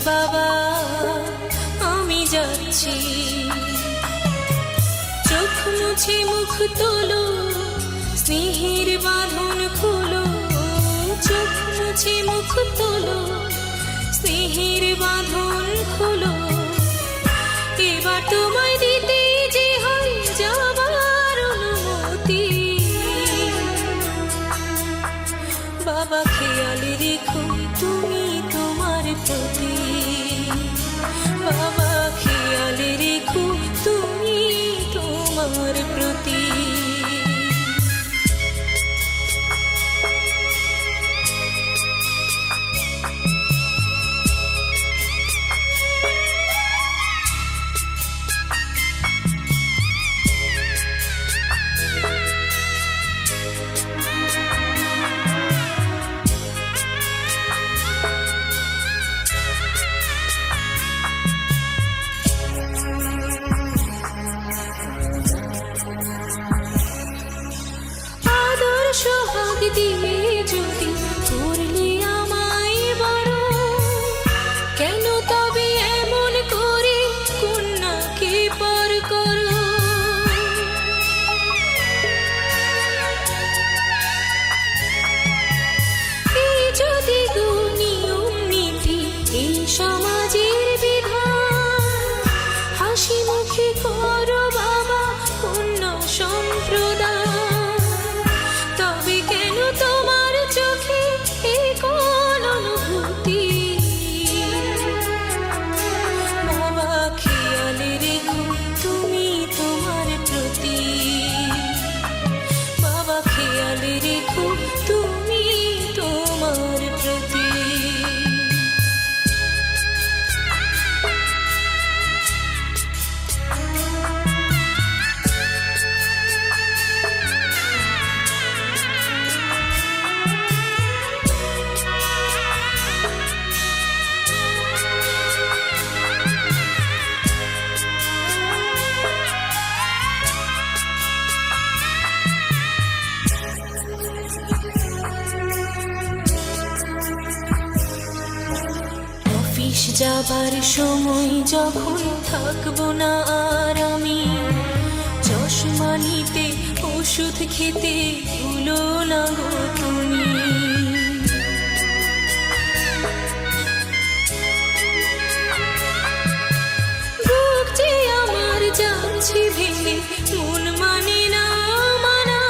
বাবা আমি যাচ্ছি। চোখ মুছে মুখ তোলো, স্নেহের বাঁধন খোলো। চোখ মুছে মুখ তোলো, স্নেহের বাঁধন খোলো। এবার তোমায় দিতে যে হয় যাবার অনুমতি। বাবা খেয়াল রেখো তুমি তোমার প্রতি। বাবা খেয়াল রেখো তুমি তোমার প্রতি। সোহাগ দিয়ে যদি করলে আমায় বড়, কেন তবে এমন করে কন্যাকে পর করো। এই যদি গো নিয়ম নীতি, এই সমাজের বিধান, হাসি মুখে করো বাবা কন্যা সম্প্রদায়। যাবার সময় যখন থাকবো না আর আমি, চশমা নিতে ওষুধ খেতে ভুলো না গো তুমি। বুক যে আমার যাচ্ছে ভেঙে, মন মানে না মানা।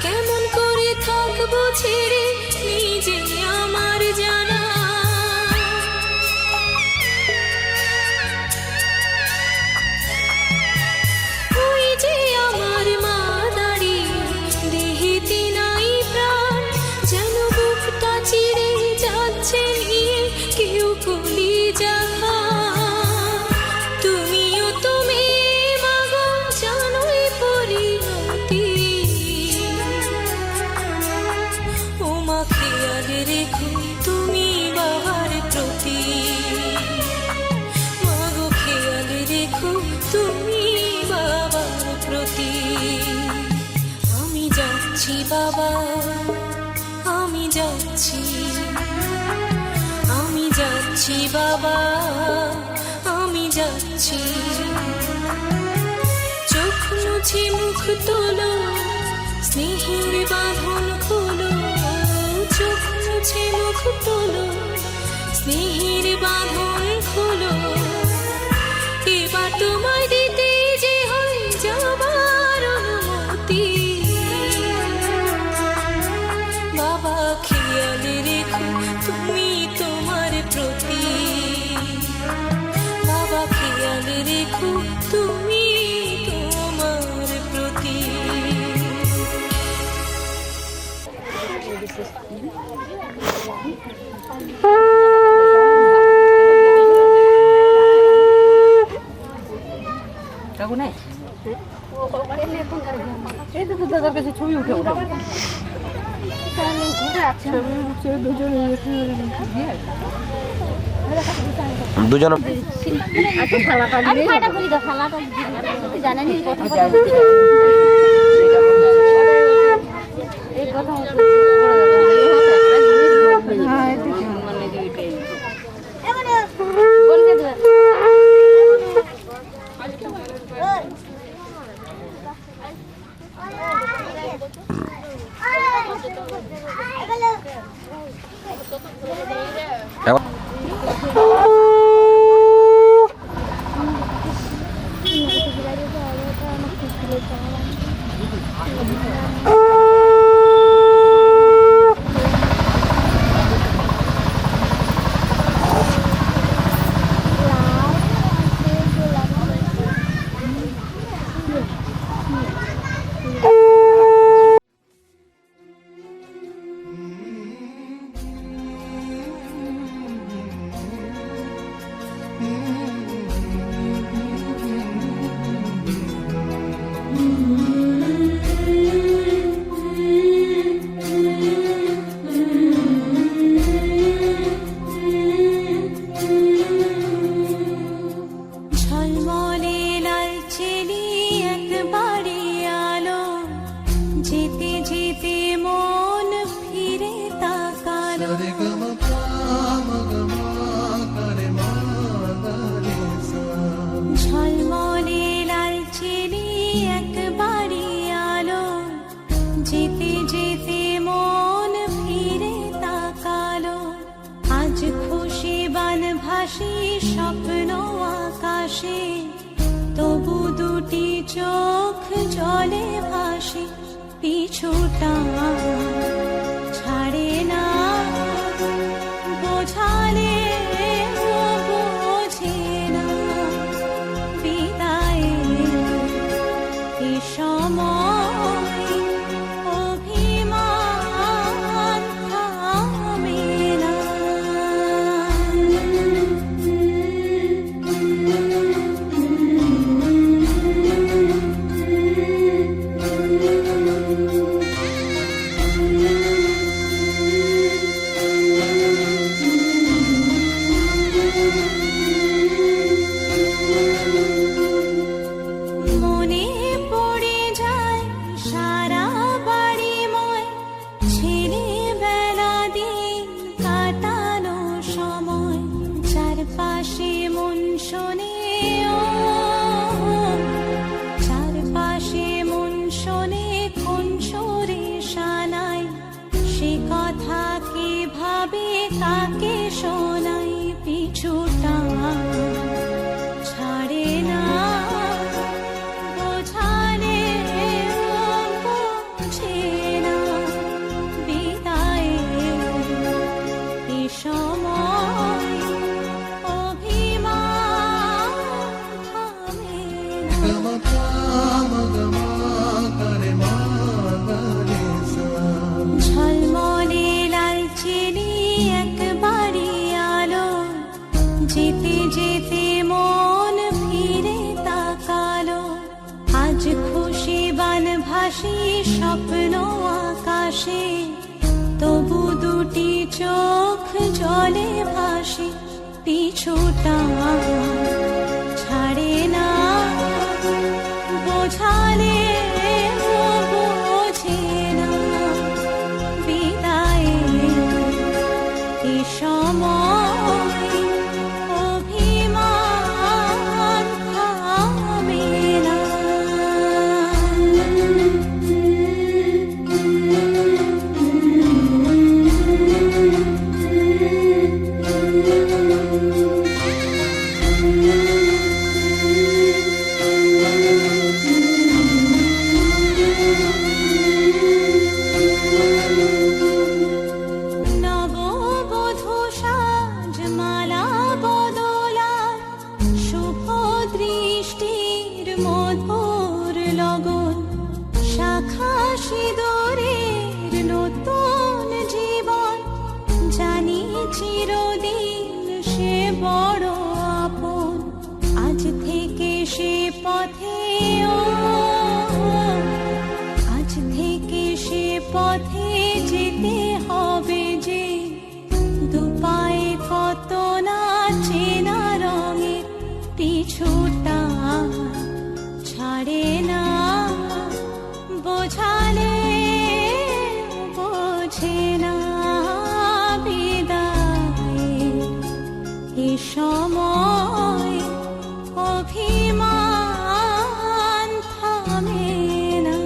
কেমন করে থাকবো ছেড়ে নিজে আমার জানা। বাবা আমি যাচ্ছি, আমি যাচ্ছি বাবা আমি যাচ্ছি। চোখ মুছে মুখ তোলো, স্নেহের বাঁধন খোলো। চোখ মুছে মুখ তোলো, স্নেহের বাঁধন খোলো। এবার তোমায় দিতে যে হয় যাবার অনুমতি। বাবা খেয়াল রেখো তুমি তোমার প্রতি। বাবা খেয়াল রেখো তুমি তোমার প্রতি। দাদার কাছে ছবি উঠে উঠে দুজন চোখ জলে ভাসে, পিছুটা ছাড়ে না, বোঝালে বোঝে না, বিদায়ে এ সময় অভিমান থামে না। মনে পড়ে যায় সারা বাড়িময় ছেলেবেলা দিন কাটানো সময়, চারপাশে মন শোনে ও, চারপাশে মন শোনে কোন সুরে শানাই, সে কথা কিভাবে কাকে শোনাই, পিছুটা ছাড়ে না, বোঝালে বোঝে না, বিদায়ে এ সময় অভিমান থামে না। ঝলমলে লালচেনি একবারই আলো, যেতে যেতে মন ফিরে তাকালো, আজ খুশি বান ভাসি স্বপ্ন আকাশে, তবু দুটি চোখ জলে ভাসে, পিছুটা ছাড়ে না, বোঝালে বোঝে না, বিদায়ে এ সময় অভিমান থামে না। নববধূ সাজ মালা বদলায়, শুভ দৃষ্টির মধুর লগন, শাখা সিঁদুরের নতুন জীবন, জানি চিরদিন সে বড় আপন, আজ থেকে সে পথে ও, আজ থেকে সে পথে যেতে হবে যে, দুপায়ে কত না চেনা রঙের, পিছুটা ছাড়ে না, বোঝালে বোঝে না, বিদায়ে এ সময় অভিমান থামে না।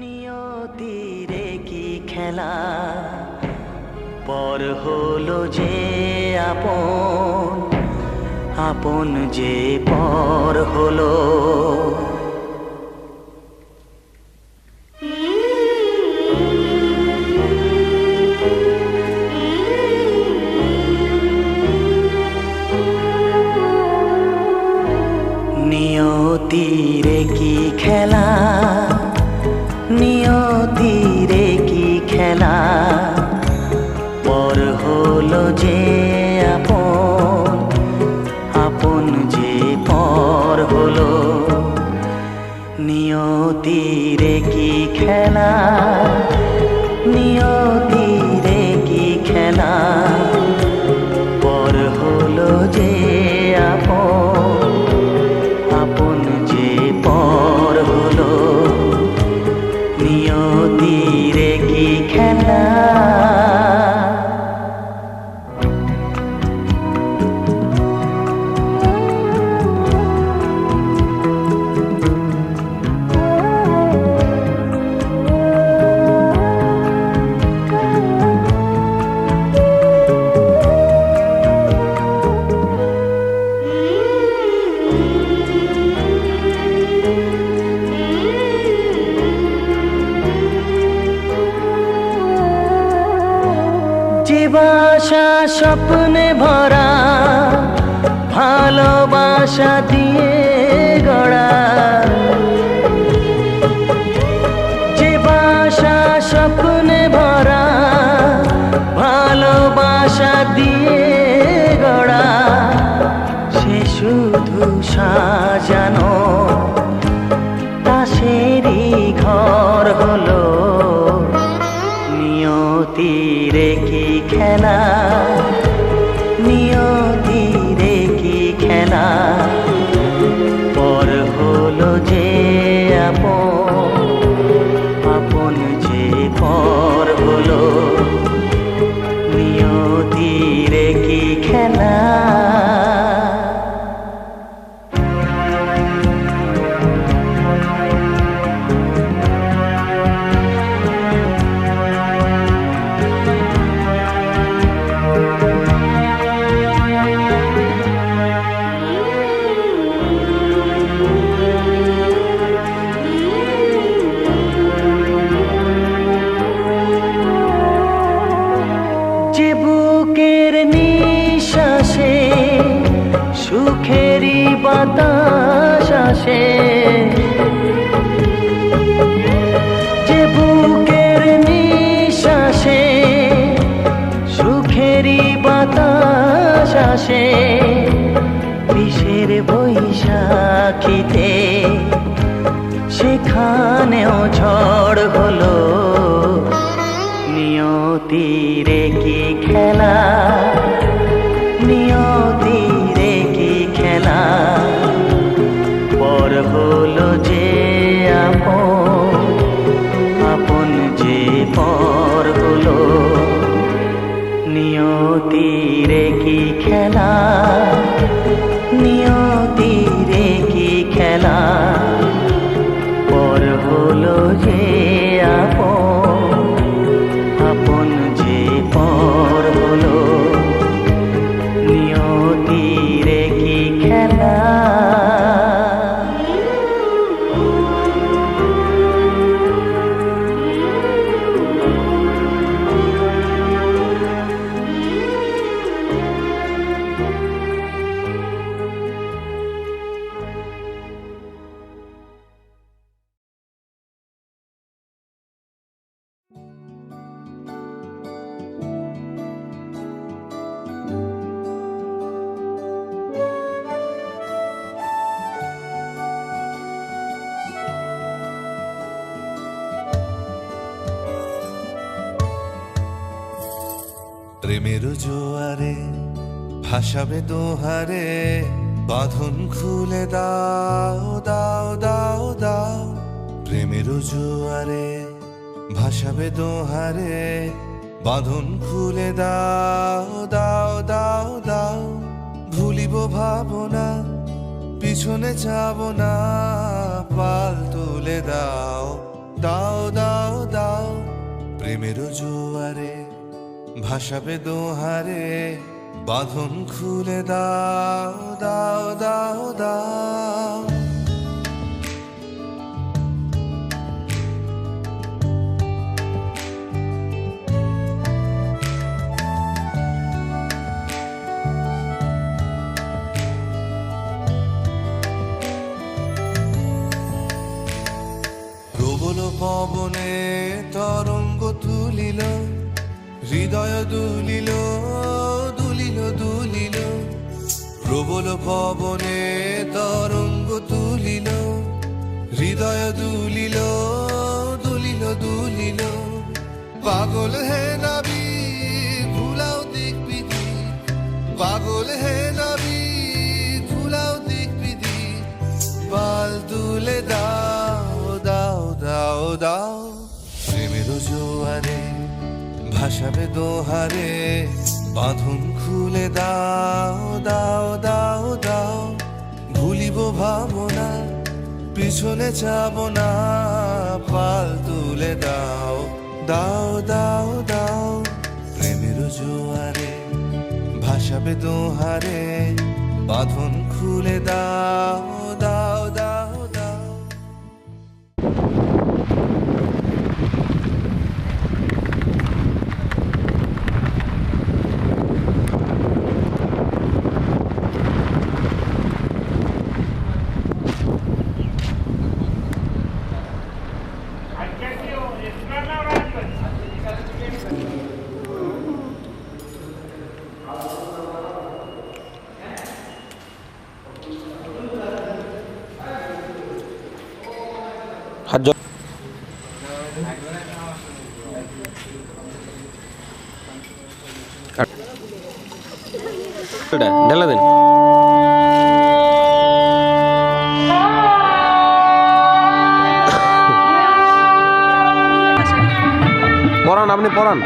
নিয়তিরে কি খেলা, পর হলো যে আপন, আপন যে পর হলো। নিয়তিরে কি খেলা, নিয়তিরে কি খেলা, পর হলো যে আপন, আপন যে পর হলো। নিয়তিরে কি খেলা, নিয়তিরে কি খেলা, পর হলো যে আপন, আপন যে পর হলো। নিয়তিরে কি খেলা। বাসা স্বপ্নে ভরা ভালোবাসা দিয়ে গড়া, যে বাসা স্বপ্নে ভরা ভালোবাসা দিয়ে গড়া, সে শুধু সাজানো তাসেরই ঘর হলো। নিয়তিরে কি খেলা, নিয়তিরে কি খেলা, পর হলো যে আপন, আপন যে পর হলো। নিয়তিরে কি খেলা। যে বুকের নিঃশ্বাসে সুখেরই বাতাস আসে, যে বুকের নিঃশ্বাসে সুখেরই বাতাস আসে, বিষের বৈশাখীতে সেখানেও ঝড় হলো। নিয়তিরে কি খেলা, নিয়তিরে কি খেলা, পর হলো যে আপন, আপন যে পর হলো। নিয়তিরে কি খেলা, নিয়তিরে কি খেলা, পর হলো যে আপন, আপন যে পর হলো। নিয়তিরে কি খেলা। প্রেমের জোয়ারে ভাসাবে দোহারে, বাঁধন খুলে দাও দাও দাও দাও। প্রেমের জোয়ারে ভাসাবে দোহারে, বাঁধন খুলে দাও দাও দাও দাও। ভুলিব ভাবনা, পিছনে যাব না, পাল তুলে দাও দাও দাও দাও। প্রেমের জোয়ারে ভাসাবে দোহারে, বাঁধন খুলে দাও দাও দাও দাও। প্রবল পবনে তরঙ্গ তুলিল, হৃদয় দুলিল দুলিল দুলিল। প্রবল পবনে তরঙ্গ তুলিল, হৃদয় দুলিল দুলিল দুলিল। পাগল হে নবী ভুলাও দিক বিধি, পাগল হে নবী ভুলাও দিক বিধি। পাল তুলে দাও দাও দাও দাও। প্রেমের জোয়ারে ভাসাবে দোহারে, বাঁধন খুলে দাও দাও দাও দাও। ভুলিব ভাবনা, পিছনে যাব না, পাল তুলে দাও দাও দাও দাও। প্রেমের জোয়ারে ভাসাবে দোহারে, বাঁধন খুলে দাও দাও দাও দাও। ঢেলে দিন। পড়ান, আপনি পড়ান।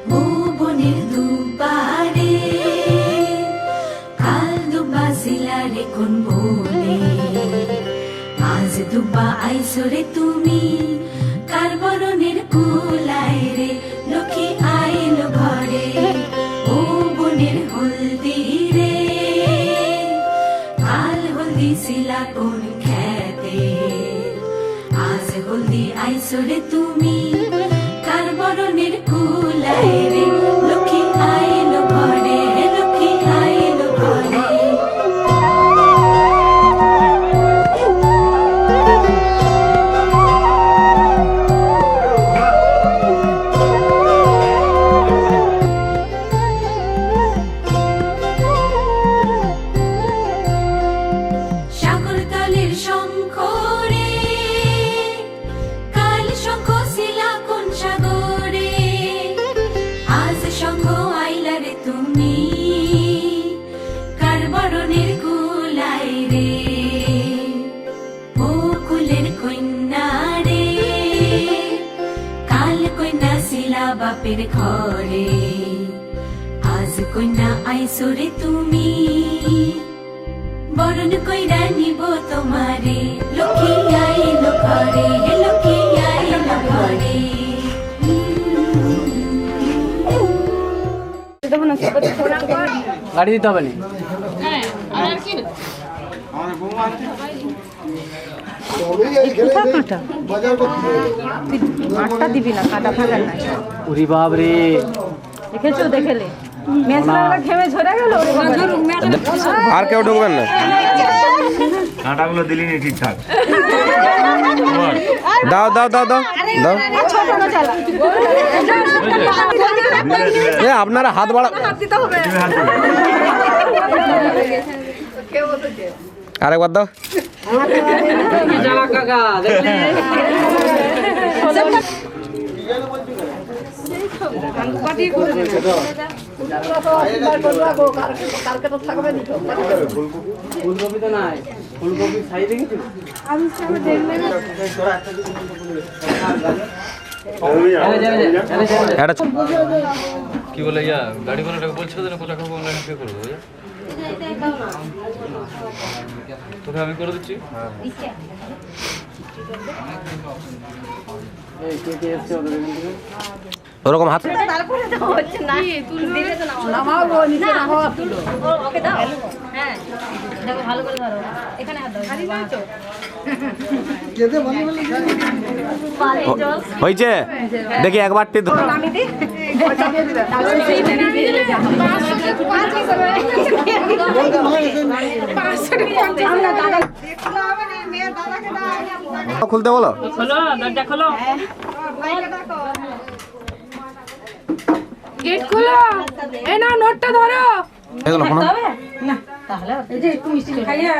ভুবনের দুবারে কাল দুবা সিলারে কোন বলে আজ দুবা আইসরে তুমি কার বরণের কুলায় রে লক্ষ্মী আইলো ঘরে ও বনের হলদি রে কাল হলদি সিলা কোন খেতে আজ হলদি আইসরে তুমি কার বরণের কুলায় রে লক্ষ্মী আইলো ঘরে লক্ষ্মী আইলো ঘরে সাগর তলের শঙ্খ রে কাল শঙ্খ শিলা কোন সাগরে আজ শঙ্খ আইলা রে তুমি কার বরণের কুলায় রে ও কুলের কন্যা রে কাল কন্যা শিলা বাপের ঘরে আজ কন্যা আইসরে তুমি বরণ কইরা নিব তোমারে লক্ষ্মী আইলো ঘরে লক্ষ্মী আইলো ঘরে গাড়ি দিতে হবে না। আটটা দিবি না কাটা ফাঁকার নাই উরি বাপ রে, দেখেছো দেখেলে মেসরা ঘেমে ঝরে গেল ওরে বাবা আর কেউ ঢুকবেন না। কাঁটাগুলো দিলিনি ঠিকঠাক। দাও দাও দাও দাও দাও। এ আপনারা হাত বাড়া, আরেকবার দাও। কাকা দেখলে ফুলকপি তো নাই, ফুলকপি সাইজ দেখেছি। একটা কি বলে ইয়া গাড়ি ভাড়াটা বলছিল না কত টাকা অনলাইন পে করবো ভাইয়া? তোকে আমি করে দিচ্ছি। এই কে কে এসছে ওদের এখান থেকে? ওরকম হাত তারপরে তো হচ্ছে না দিলে তো নামাও গো নিচে নামাও তুলো ওকে দাও হ্যাঁ দেখো ভালো করে ধরো এখানে হাত দাও হারি দাও তো কেদে বলি বলি পানি জল হয়েছে দেখি একবার টি আমি দি পয়সা দিয়ে দিলাম তাহলে সেই দিন দিয়ে দিলে যা 550 আমরা দাদা দেখলো মানে মেয়ে দাদাকে দাও খুলতে বলো। খোলো দরজা খোলো। ভাইকে ডাকো গেট খোলো, এই না নোটটা ধরো। এগুলো কোনো না তাহলে এই যে একটু মিষ্টি খাইয়া